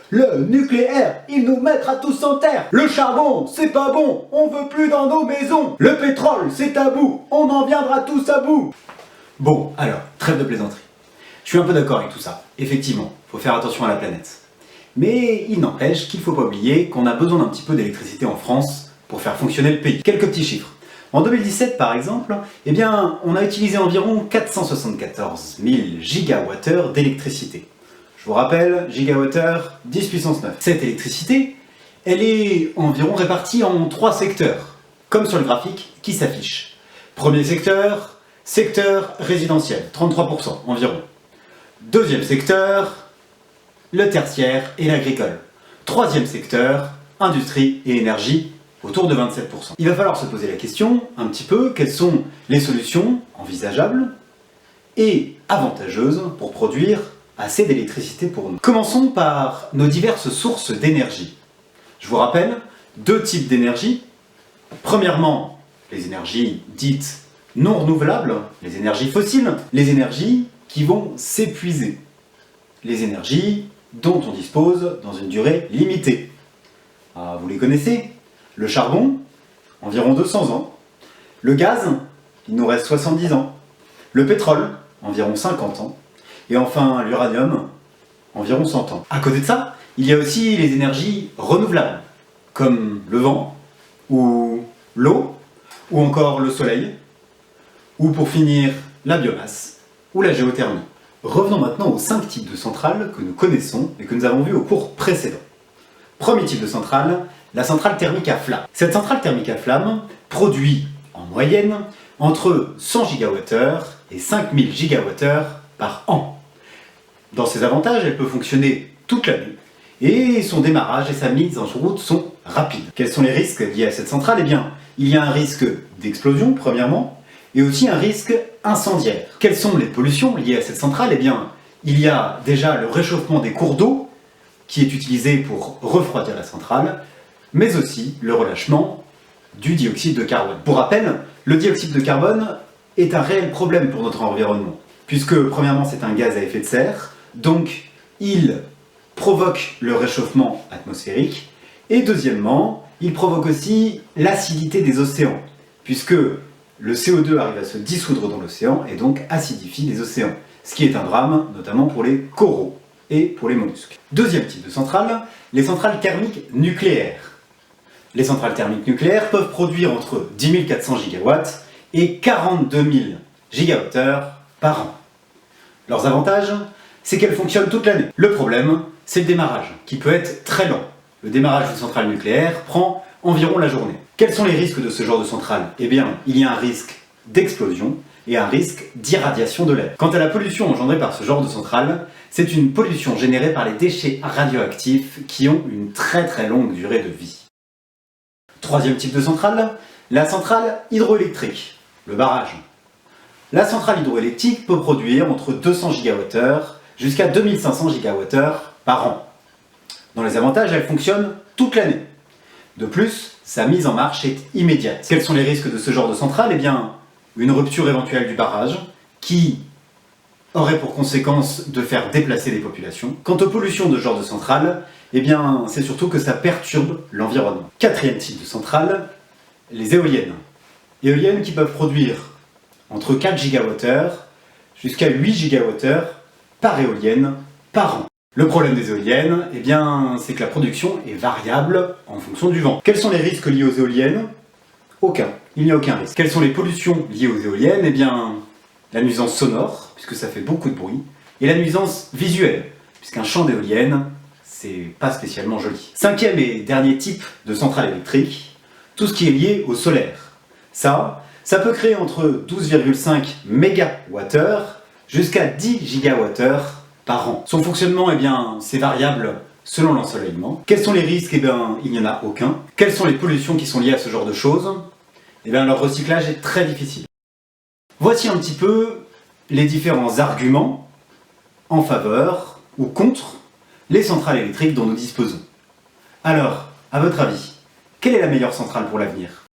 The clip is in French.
Le nucléaire, il nous mettra tous en terre. Le charbon, c'est pas bon, on veut plus dans nos maisons. Le pétrole, c'est tabou, on en viendra tous à bout. Bon, alors, trêve de plaisanterie. Je suis un peu d'accord avec tout ça. Effectivement, faut faire attention à la planète. Mais il n'empêche qu'il ne faut pas oublier qu'on a besoin d'un petit peu d'électricité en France pour faire fonctionner le pays. Quelques petits chiffres. En 2017, par exemple, eh bien, on a utilisé environ 474 000 gigawattheures d'électricité. Je vous rappelle, gigawattheure, 10 puissance 9. Cette électricité, elle est environ répartie en 3 secteurs, comme sur le graphique qui s'affiche. Premier secteur, secteur résidentiel, 33% environ. Deuxième secteur, le tertiaire et l'agricole. Troisième secteur, industrie et énergie, autour de 27%. Il va falloir se poser la question, un petit peu, quelles sont les solutions envisageables et avantageuses pour produire assez d'électricité pour nous. Commençons par nos diverses sources d'énergie. Je vous rappelle, 2 types d'énergie. Premièrement, les énergies dites non renouvelables, les énergies fossiles, les énergies qui vont s'épuiser, les énergies dont on dispose dans une durée limitée. Ah, vous les connaissez? Le charbon, environ 200 ans. Le gaz, il nous reste 70 ans. Le pétrole, environ 50 ans. Et enfin, l'uranium, environ 100 ans. À côté de ça, il y a aussi les énergies renouvelables, comme le vent, ou l'eau, ou encore le soleil, ou pour finir, la biomasse, ou la géothermie. Revenons maintenant aux 5 types de centrales que nous connaissons et que nous avons vus au cours précédent. Premier type de centrale, la centrale thermique à flamme. Cette centrale thermique à flamme produit en moyenne entre 100 GWh et 5000 GWh par an. Dans ses avantages, elle peut fonctionner toute l'année et son démarrage et sa mise en route sont rapides. Quels sont les risques liés à cette centrale? Eh bien, il y a un risque d'explosion, premièrement, et aussi un risque incendiaire. Quelles sont les pollutions liées à cette centrale? Eh bien, il y a déjà le réchauffement des cours d'eau, qui est utilisé pour refroidir la centrale, mais aussi le relâchement du dioxyde de carbone. Pour rappel, le dioxyde de carbone est un réel problème pour notre environnement, puisque premièrement c'est un gaz à effet de serre, donc il provoque le réchauffement atmosphérique, et deuxièmement, il provoque aussi l'acidité des océans, puisque le CO2 arrive à se dissoudre dans l'océan et donc acidifie les océans, ce qui est un drame, notamment pour les coraux et pour les mollusques. Deuxième type de centrale, les centrales thermiques nucléaires. Les centrales thermiques nucléaires peuvent produire entre 10 400 gigawatts et 42 000 gigawattheures par an. Leurs avantages, c'est qu'elles fonctionnent toute l'année. Le problème, c'est le démarrage, qui peut être très lent. Le démarrage d'une centrale nucléaire prend environ la journée. Quels sont les risques de ce genre de centrale? Eh bien, il y a un risque d'explosion et un risque d'irradiation de l'air. Quant à la pollution engendrée par ce genre de centrale, c'est une pollution générée par les déchets radioactifs qui ont une très longue durée de vie. Troisième type de centrale, la centrale hydroélectrique, le barrage. La centrale hydroélectrique peut produire entre 200 GWh jusqu'à 2500 GWh par an. Dans les avantages, elle fonctionne toute l'année. De plus, sa mise en marche est immédiate. Quels sont les risques de ce genre de centrale? Eh bien, une rupture éventuelle du barrage, qui aurait pour conséquence de faire déplacer les populations. Quant aux pollutions de ce genre de centrale, eh bien, c'est surtout que ça perturbe l'environnement. Quatrième type de centrale, les éoliennes. Éoliennes qui peuvent produire entre 4 GWh jusqu'à 8 GWh par éolienne par an. Le problème des éoliennes, eh bien, c'est que la production est variable en fonction du vent. Quels sont les risques liés aux éoliennes? Aucun. Il n'y a aucun risque. Quelles sont les pollutions liées aux éoliennes? Eh bien, la nuisance sonore, puisque ça fait beaucoup de bruit, et la nuisance visuelle, puisqu'un champ d'éolienne, c'est pas spécialement joli. Cinquième et dernier type de centrale électrique, tout ce qui est lié au solaire. Ça peut créer entre 12,5 MWh jusqu'à 10 GWh par an. Son fonctionnement, eh bien, c'est variable selon l'ensoleillement. Quels sont les risques? Eh bien, il n'y en a aucun. Quelles sont les pollutions qui sont liées à ce genre de choses? Eh bien, leur recyclage est très difficile. Voici un petit peu les différents arguments en faveur ou contre les centrales électriques dont nous disposons. Alors, à votre avis, quelle est la meilleure centrale pour l'avenir?